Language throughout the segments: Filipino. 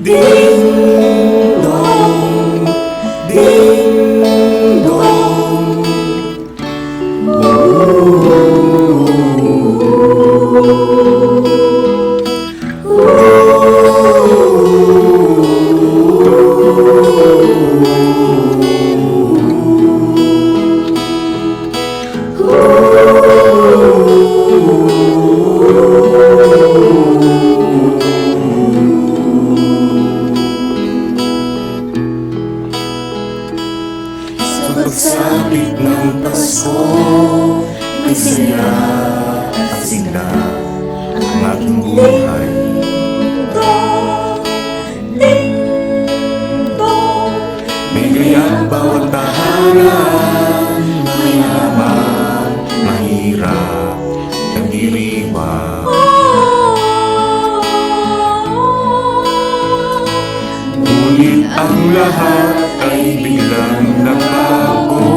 Ding dong, ding dong. Pagsapit ng Pasko, may saya at sigla ang aking buhay. May gaya ang bawat tahanan, mayaman, mahirap, nagdiriwang. Ngunit ang lahat ay biglang nagbago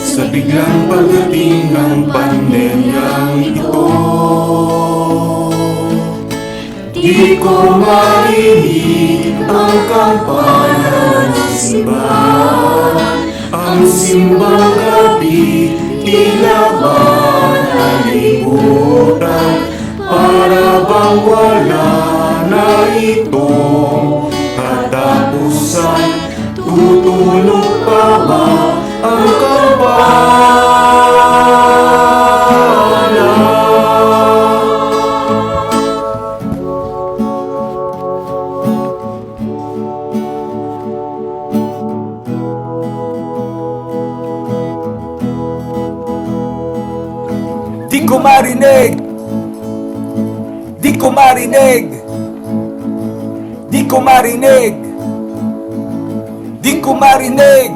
sa biglang pagdating ng pandemyang ito. Di ko marinig ang kampana ng simbahan. Ang simbang gabi tila ba nalimutan, para bang wala na itong katapusan. Tutulog pa ba ang kampana? Di ko marinig, di ko marinig, di ko marinig, di ko marinig.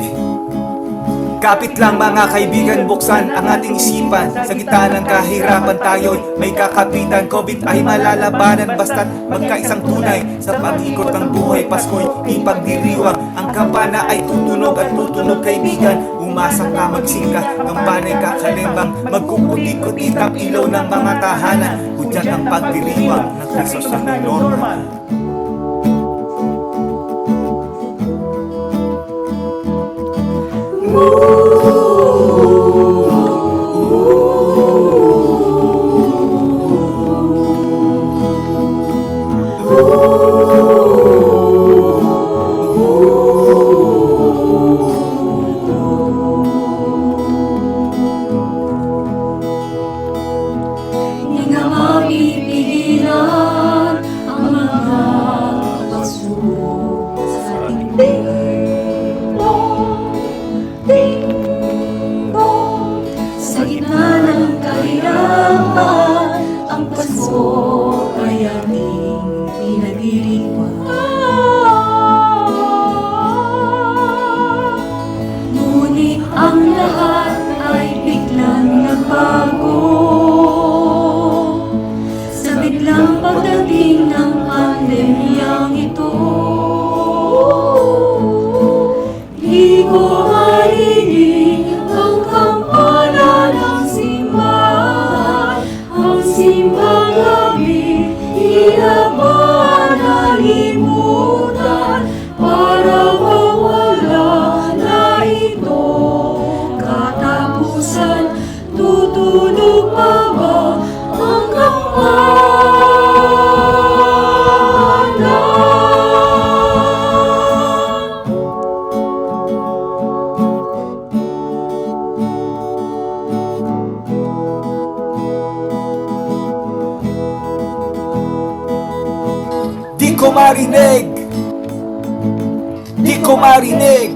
Kapit lang mga kaibigan, buksan ang ating isipan. Sa gitna ng kahirapan tayo'y may kakapitan. COVID ay malalabanan basta't magkaisang tunay. Sa pag-ikot ng buhay, Pasko'y ipagdiriwang. Ang kampana ay tutunog at tutunog kaibigan. Umasa ka magsingka, kampana'y kakalimbang. Magkukuti-kuti ang ilaw ng mga tahanan. Kudyan ang pagdiriwang ng Krisos ng Norman. Hindi nga mapipigilan ang mga pagsubok sa ating ding-dong. Sa gitna ng kahirapan, ang Pasko ay ating pinagdiriwang. Ngunit ang lahat ay biglang nagbago sa biglang pagdating ng pandemyang ito. Di ko marinig ang kampana ng simbahan. Ang simbang gabi tila ba nalimutan, para bang wala na ito katapusan. Tutulog pa ba ang kampana? Di ko marinig, di ko marinig.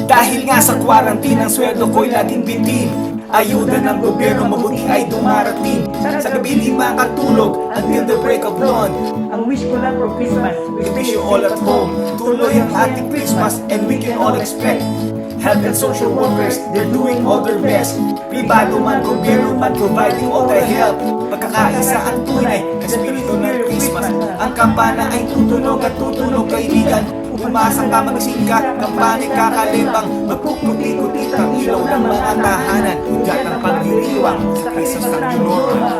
Dahil nga sa quarantine, ang sweldo ko'y laging bitin. Ayuda ng gobyerno mabuti ay dumarating. Sa gabi di makatulog until the break of dawn. Ang wish ko lang for Christmas, We wish you all at home. Tuloy ang ating Christmas and we can all expect health and social workers, they're doing all their best. Pribado man, gobyerno man, providing all the help. Pagkakaisa ang tunay, espiritu ng Christmas. Ang kampana ay tutunog at tutunog kaibigan. umasang ka magising ka, kampaning kakalibang, magkukuti-kuti ang ilaw ng mga tahanan, ugat ang pagdiriwang sa kisas ng Yunora.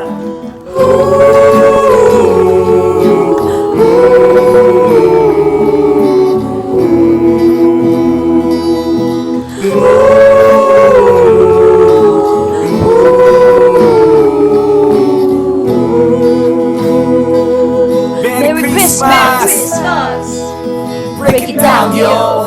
Merry Christmas! Christmas! Break it down, yo!